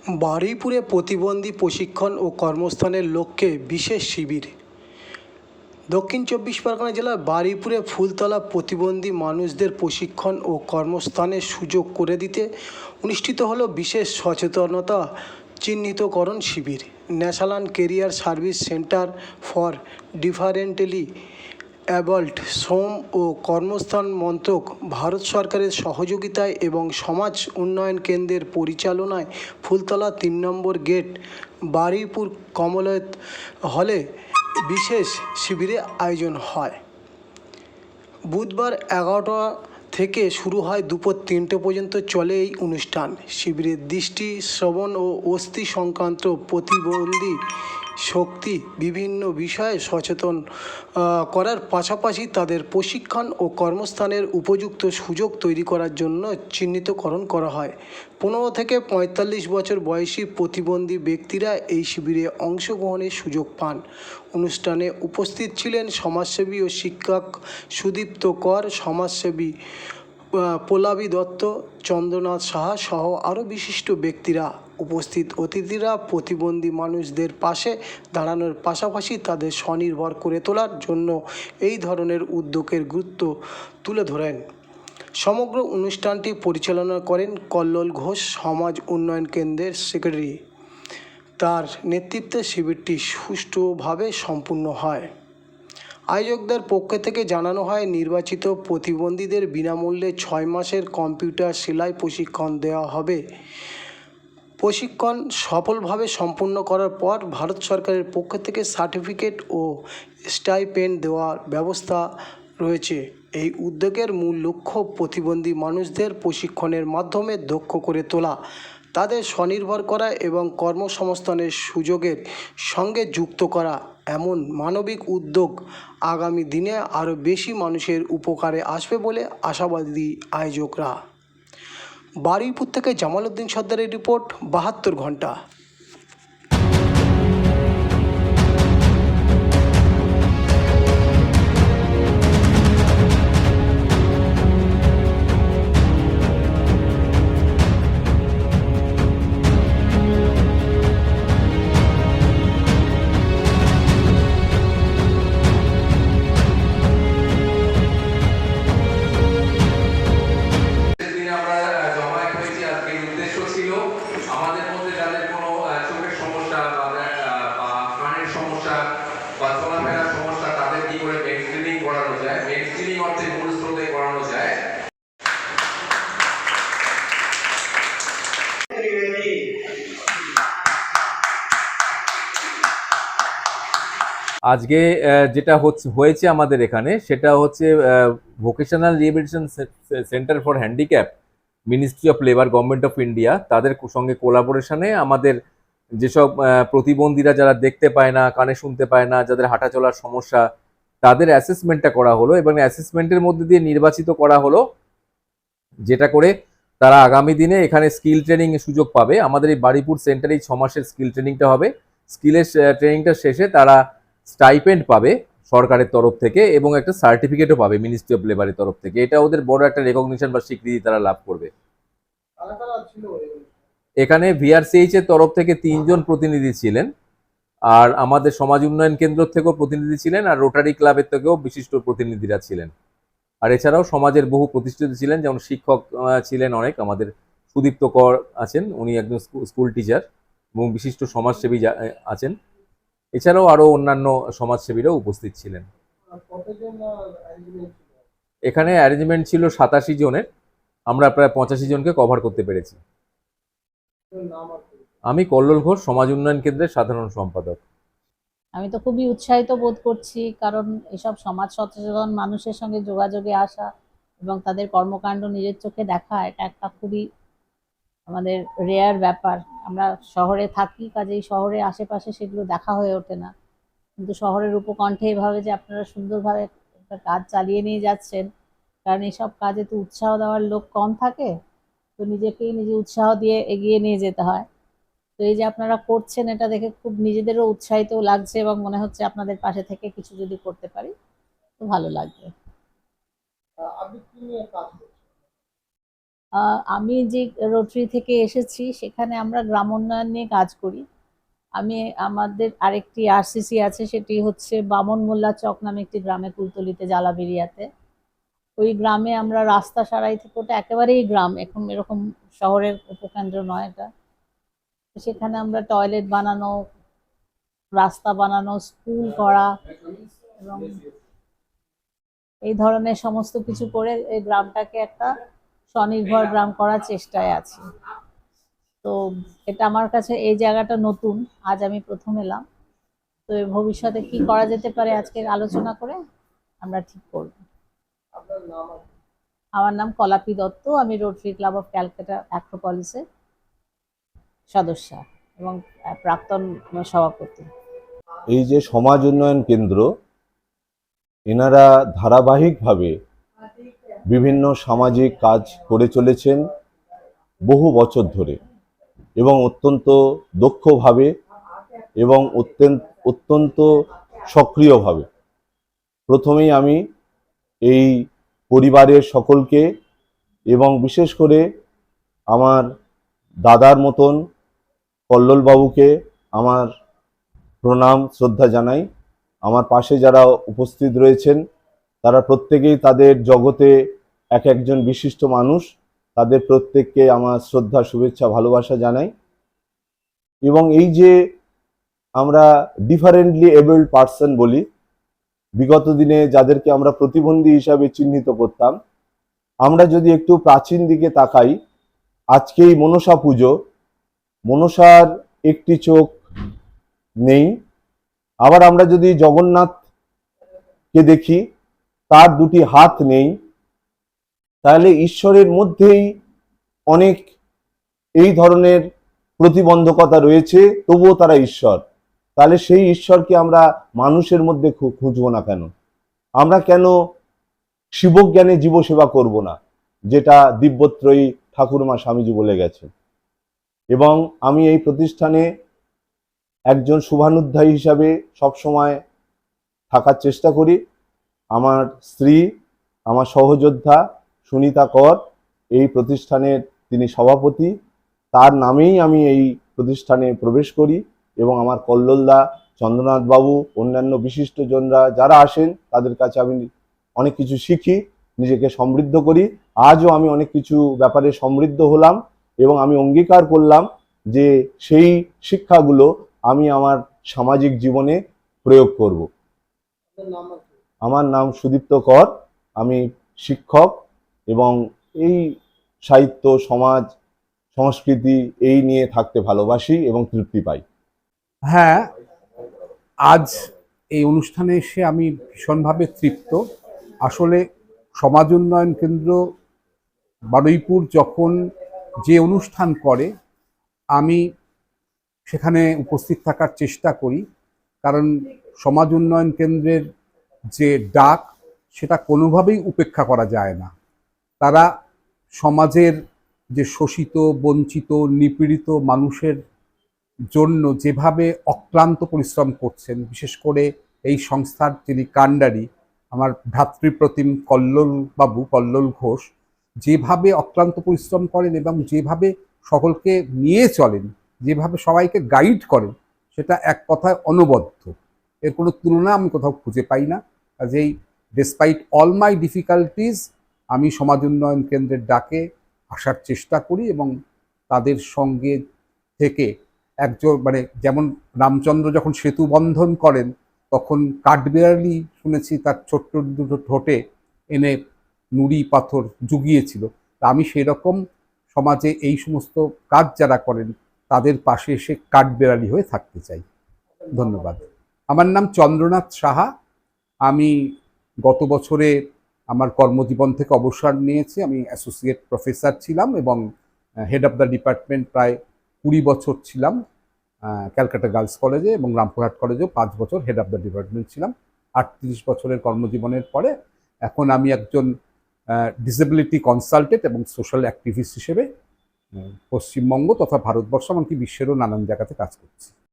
বারুইপুরে প্রতিবন্ধী প্রশিক্ষণ ও কর্মস্থানের লক্ষ্যে বিশেষ শিবির। দক্ষিণ চব্বিশ পরগনা জেলার বারুইপুরে ফুলতলা প্রতিবন্ধী মানুষদের প্রশিক্ষণ ও কর্মস্থানের সুযোগ করে দিতে অনুষ্ঠিত হলো বিশেষ সচেতনতা চিহ্নিতকরণ শিবির। National career service centre for differently abled শ্রম ও কর্মস্থান মন্ত্রক, ভারত সরকারের সহযোগিতায় এবং সমাজ উন্নয়ন কেন্দ্রের পরিচালনায় ফুলতলা ৩ নম্বর গেট, বারুইপুর কমলায়ত হলে বিশেষ শিবিরের আয়োজন হয়। বুধবার 11টা থেকে শুরু হয়, দুপুর 3টে পর্যন্ত চলে এই অনুষ্ঠান। শিবিরে দৃষ্টি, শ্রবণ ও অস্থি সংক্রান্ত প্রতিবন্ধী শক্তি বিভিন্ন বিষয়ে সচেতন করার পাশাপাশি তাদের প্রশিক্ষণ ও কর্মস্থানের উপযুক্ত সুযোগ তৈরি করার জন্য চিহ্নিতকরণ করা হয়। 15 থেকে 45 বছর বয়সী প্রতিবন্ধী ব্যক্তিরা এই শিবিরে অংশগ্রহণের সুযোগ পান। অনুষ্ঠানে উপস্থিত ছিলেন সমাজসেবী ও শিক্ষক সুদীপ্ত কর, সমাজসেবী পল্লবী দত্ত, চন্দ্রনাথ সাহা সহ আরও বিশিষ্ট ব্যক্তিরা। উপস্থিত অতিথিরা প্রতিবন্ধী মানুষদের পাশে দাঁড়ানোর পাশাপাশি তাদের স্বনির্ভর করে তোলার জন্য এই ধরনের উদ্যোগের গুরুত্ব তুলে ধরেন। সমগ্র অনুষ্ঠানটি পরিচালনা করেন কল্লোল ঘোষ, সমাজ উন্নয়ন কেন্দ্রের সেক্রেটারি। তার নেতৃত্বে শিবিরটি সুষ্ঠুভাবে সম্পূর্ণ হয়। আয়োজকদের পক্ষ থেকে জানানো হয়, নির্বাচিত প্রতিবন্ধীদের বিনামূল্যে 6 মাসের কম্পিউটার সেলাই প্রশিক্ষণ দেওয়া হবে। প্রশিক্ষণ সফলভাবে সম্পূর্ণ করার পর ভারত সরকারের পক্ষ থেকে সার্টিফিকেট ও স্টাইপেন্ড দেওয়ার ব্যবস্থা রয়েছে। এই উদ্যোগের মূল লক্ষ্য প্রতিবন্ধী মানুষদের প্রশিক্ষণের মাধ্যমে দক্ষ করে তোলা, তাদের স্বনির্ভর করা এবং কর্মসংস্থানের সুযোগের সঙ্গে যুক্ত করা। এমন মানবিক উদ্যোগ আগামী দিনে আরও বেশি মানুষের উপকারে আসবে বলে আশাবাদী আয়োজকরা। বারুইপুর থেকে জামাল উদ্দিন সর্দারের রিপোর্ট, 72 ঘন্টা। আমাদের মধ্যে যাদের কোনো চোখের সমস্যা বা কানের সমস্যা বা চলাফেরার সমস্যা, তাদের কি করে মেন স্ক্রিনিং করানো যায়, মেন স্ক্রিনিং অর্থে মূল স্রোতে করানো যায়। আজকে যেটা হয়েছে আমাদের এখানে, সেটা হচ্ছে vocational rehabilitation centre for handicap, ministry of labour, government of India, তাদের সঙ্গে কোলাবোরেশনে আমাদের যেসব প্রতিবন্ধীরা যারা দেখতে পায় না, কানে শুনতে পায় না, যাদের হাঁটা চলার সমস্যা, তাদের অ্যাসেসমেন্টটা করা হলো এবং অ্যাসেসমেন্টের মধ্যে দিয়ে নির্বাচিত করা হলো, যেটা করে তারা আগামী দিনে এখানে স্কিল ট্রেনিং এর সুযোগ পাবে। আমাদের এই বারুইপুর সেন্টারে 6 মাসের স্কিল ট্রেনিংটা হবে। স্কিলের ট্রেনিংটা শেষে তারা স্টাইপেন্ড পাবে সরকারের তরফ থেকে এবং একটা সার্টিফিকেটও পাবে মিনিস্ট্রি অফ লেবারের তরফ থেকে। এটা ওদের বড় একটা রেকগনিশন বা স্বীকৃতি তারা লাভ করবে। এখানে ভিআরসিএইচ এর তরফ থেকে 3 জন প্রতিনিধি ছিলেন, আর আমাদের সমাজ উন্নয়ন কেন্দ্র থেকেও প্রতিনিধি ছিলেন, আর রোটারি ক্লাবের থেকেও বিশিষ্ট প্রতিনিধিরা ছিলেন। আর এছাড়াও সমাজের বহু প্রতিষ্ঠিত ছিলেন, যেমন শিক্ষক ছিলেন অনেক। আমাদের সুদীপ্ত কর আছেন, উনি একজন স্কুল টিচার, এবং বিশিষ্ট সমাজসেবী আছেন। এছাড়াও আরো অন্যান্য সমাজসেবীরাও উপস্থিত ছিলেন। এখানে অ্যারেঞ্জমেন্ট ছিল 87 জনের, আমরা প্রায় 85 জনকে কভার করতে পেরেছি। আমি কল্লোল ঘোষ, সমাজ উন্নয়ন কেন্দ্রের সাধারণ সম্পাদক। আমি তো খুবই উৎসাহিত বোধ করছি, কারণ এসব সমাজ সচেতন মানুষের সঙ্গে যোগাযোগে আসা এবং তাদের কর্মকাণ্ড নিজের চোখে দেখা, এটা একটা খুবই আমাদের রেয়ার ব্যাপার। আমরা শহরে থাকি, কাজেই শহরে আশেপাশে সেগুলো দেখা হয়ে ওঠে না, কিন্তু শহরের উপকণ্ঠে এভাবে যে আপনারা সুন্দরভাবে একটা কাজ চালিয়ে নিয়ে যাচ্ছেন, কারণ এইসব কাজে তো উৎসাহ দেওয়ার লোক কম থাকে, তো নিজেকেই নিজে উৎসাহ দিয়ে এগিয়ে নিয়ে যেতে হয়। তো এই যে আপনারা করছেন, এটা দেখে খুব নিজেদেরও উৎসাহিত লাগছে এবং মনে হচ্ছে আপনাদের পাশে থেকে কিছু যদি করতে পারি তো ভালো লাগবে। আমি যে রোটারি থেকে এসেছি সেখানে আমরা গ্রাম উন্নয়ন নিয়ে কাজ করি। আমাদের আরেকটি আরসিসি আছে, সেটি হচ্ছে বামন মোল্লা চক নামে একটি গ্রামে, কুলতলিতে, জালাবেরিয়াতে। ওই গ্রামে আমরা রাস্তা সারাই থেকে, ওটা একেবারেই গ্রাম, এখন এরকম শহরের উপকেন্দ্র নয় এটা। সেখানে আমরা টয়লেট বানানো, রাস্তা বানানো, স্কুল করা এবং এই ধরনের সমস্ত কিছু করে এই গ্রামটাকে একটা স্বনির্ভর গ্রাম করার চেষ্টায় আছি। তো এটা আমার কাছে, এই জায়গাটা নতুন, আজ আমি প্রথম এলাম। তো ভবিষ্যতে কি করা যেতে পারে আজকে আলোচনা করে আমরা ঠিক করব। আমার নাম কলাপি দত্ত, আমি রোটারি ক্লাব অফ ক্যালকাটা অ্যাক্রোপলিসের সদস্য এবং প্রাক্তন সভাপতি। এই যে সমাজ উন্নয়ন কেন্দ্র, এনারা ধারাবাহিকভাবে বিভিন্ন সামাজিক কাজ করে চলেছেন বহু বছর ধরে এবং অত্যন্ত দক্ষভাবে এবং অত্যন্ত সক্রিয়ভাবে। প্রথমেই আমি এই পরিবারের সকলকে এবং বিশেষ করে আমার দাদার মতন কল্লোলবাবুকে আমার প্রণাম শ্রদ্ধা জানাই। আমার পাশে যারা উপস্থিত রয়েছেন তারা প্রত্যেকেই তাদের জগতে এক একজন বিশিষ্ট মানুষ, তাদের প্রত্যেককে আমার শ্রদ্ধা, শুভেচ্ছা, ভালোবাসা জানাই। এবং এই যে আমরা ডিফারেন্টলি এবলড পার্সন বলি, বিগত দিনে যাদেরকে আমরা প্রতিবন্ধী হিসাবে চিহ্নিত করতাম, আমরা যদি একটু প্রাচীন দিকে তাকাই, আজকেই মনসা পুজো, মনসার একটি চোখ নেই। আবার আমরা যদি জগন্নাথকে দেখি, তার দুটি হাত নেই। তাহলে ঈশ্বরের মধ্যেই অনেক এই ধরনের প্রতিবন্ধকতা রয়েছে, তবুও তারা ঈশ্বর। তাহলে সেই ঈশ্বরকে আমরা মানুষের মধ্যে খুঁজবো না কেন? আমরা কেন শিবজ্ঞানে জীবসেবা করব না, যেটা দিব্যত্রয়ী ঠাকুরমা স্বামীজি বলে গেছে। এবং আমি এই প্রতিষ্ঠানে একজন শুভানুধ্যায়ী হিসাবে সবসময় থাকার চেষ্টা করি। আমার স্ত্রী, আমার সহযোদ্ধা সুনিতা কর এই প্রতিষ্ঠানের তিনি সভাপতি, তার নামেই আমি এই প্রতিষ্ঠানে প্রবেশ করি। এবং আমার কল্লোলদা, চন্দ্রনাথ বাবু, অন্যান্য বিশিষ্টজনরা যারা আসেন, তাদের কাছে আমি অনেক কিছু শিখি, নিজেকে সমৃদ্ধ করি। আজও আমি অনেক কিছু ব্যাপারে সমৃদ্ধ হলাম এবং আমি অঙ্গীকার করলাম যে সেই শিক্ষাগুলো আমি আমার সামাজিক জীবনে প্রয়োগ করব। আমার নাম সুদীপ্ত কর, আমি শিক্ষক এবং এই সাহিত্য, সমাজ, সংস্কৃতি এই নিয়ে থাকতে ভালোবাসি এবং তৃপ্তি পাই। হ্যাঁ, আজ এই অনুষ্ঠানে এসে আমি ভীষণভাবে তৃপ্ত। আসলে সমাজ উন্নয়ন কেন্দ্র বারুইপুর যখন যে অনুষ্ঠান করে, আমি সেখানে উপস্থিত থাকার চেষ্টা করি, কারণ সমাজ উন্নয়ন কেন্দ্রের যে ডাক, সেটা কোনোভাবেই উপেক্ষা করা যায় না। তারা সমাজের যে শোষিত, বঞ্চিত, নিপীড়িত মানুষের জন্য যেভাবে অক্লান্ত পরিশ্রম করছেন, বিশেষ করে এই সংস্থার যিনি কাণ্ডারি, আমার ভ্রাতৃপ্রতিম কল্লোল ঘোষ, যেভাবে অক্লান্ত পরিশ্রম করেন এবং যেভাবে সকলকে নিয়ে চলেন, যেভাবে সবাইকে গাইড করেন, সেটা এক কথায় অনবদ্য। এর কোনো তুলনা আমি কোথাও খুঁজে পাই না। কাজেই ডেসপাইট অল মাই ডিফিকাল্টিজ, আমি সমাজ উন্নয়ন কেন্দ্রের ডাকে আসার চেষ্টা করি এবং তাদের সঙ্গে থেকে একজন, মানে যেমন রামচন্দ্র যখন সেতু বন্ধন করেন, তখন কাঠবেড়ালি শুনেছি তার ছোট্ট দুটো ঠোঁটে এনে নুড়ি পাথর জুগিয়েছিল। তা আমি সেরকম সমাজে এই সমস্ত কাজ যারা করেন তাদের পাশে এসে কাঠবেড়ালি হয়ে থাকতে চাই। ধন্যবাদ। আমার নাম চন্দ্রনাথ সাহা। আমি গত বছরে আমার কর্মজীবন থেকে অবসর নিয়েছি। আমি অ্যাসোসিয়েট প্রফেসর ছিলাম এবং হেড অফ দ্য ডিপার্টমেন্ট প্রায় 20 বছর ছিলাম ক্যালকাটা গার্লস কলেজে, এবং রামপুরহাট কলেজেও 5 বছর হেড অফ দ্য ডিপার্টমেন্ট ছিলাম। 38 বছরের কর্মজীবনের পরে এখন আমি একজন ডিসেবিলিটি কনসালটেন্ট এবং সোশ্যাল অ্যাক্টিভিস্ট হিসেবে পশ্চিমবঙ্গ তথা ভারতবর্ষ, এমনকি বিশ্বেরও নানান জায়গাতে কাজ করছি।